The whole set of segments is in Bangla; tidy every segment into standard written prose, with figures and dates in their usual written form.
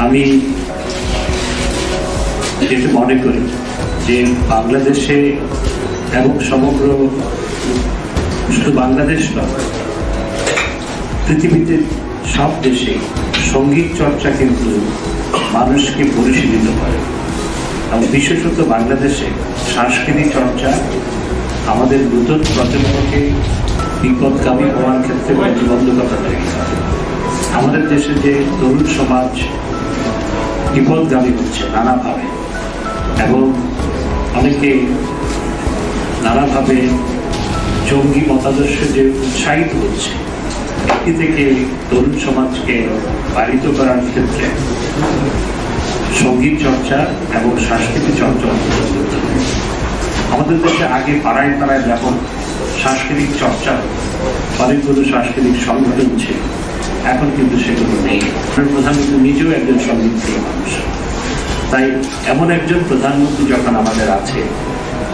আমি যেটা মনে করি যে বাংলাদেশে এবং সমগ্র শুধু বাংলাদেশ নয়, পৃথিবীতে সব দেশে সঙ্গীত চর্চা কিন্তু মানুষকে পরিশীলিত করে এবং বিশেষত বাংলাদেশে সাংস্কৃতিক চর্চা আমাদের নতুন প্রজন্মকে বিপদগামী হওয়ার ক্ষেত্রে প্রতিবন্ধকতা তৈরি করে। আমাদের দেশে যে তরুণ সমাজ বিপদগামী হচ্ছে নানাভাবে এবং অনেকে নানাভাবে জঙ্গি মতাদর্শে যে উৎসাহিত হচ্ছে, এটি থেকে তরুণ সমাজকে বাধিত করার ক্ষেত্রে সঙ্গীত চর্চা এবং সাংস্কৃতিক চর্চা আমাদের দেশে আগে পাড়ায় পাড়ায় যখন সাংস্কৃতিক চর্চা অনেকগুলো সাংস্কৃতিক সংগঠন ছিল, এখন কিন্তু সেগুলো নেই। প্রধানমন্ত্রী নিজেও একজন সঙ্গীত প্রিয় মানুষ, তাই এমন একজন প্রধানমন্ত্রী যখন আমাদের আছে,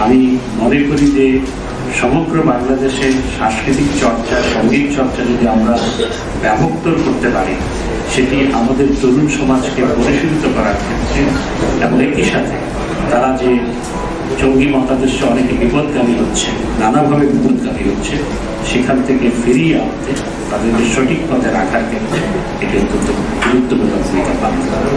আমি মনে করি যে সমগ্র বাংলাদেশের সাংস্কৃতিক চর্চা সঙ্গীত চর্চা যদি আমরা ব্যাপকতর করতে পারি, সেটি আমাদের তরুণ সমাজকে পরিশীলিত করার ক্ষেত্রে এবং একই সাথে তারা যে জঙ্গি মতাদর্শে অনেকে বিপদগামী হচ্ছে, নানাভাবে বিপদগামী হচ্ছে, সেখান থেকে ফিরিয়ে আনতে তাদেরকে সঠিক পথে রাখার ক্ষেত্রে এটি অত্যন্ত গুরুত্বপূর্ণ ভূমিকা পালন করে।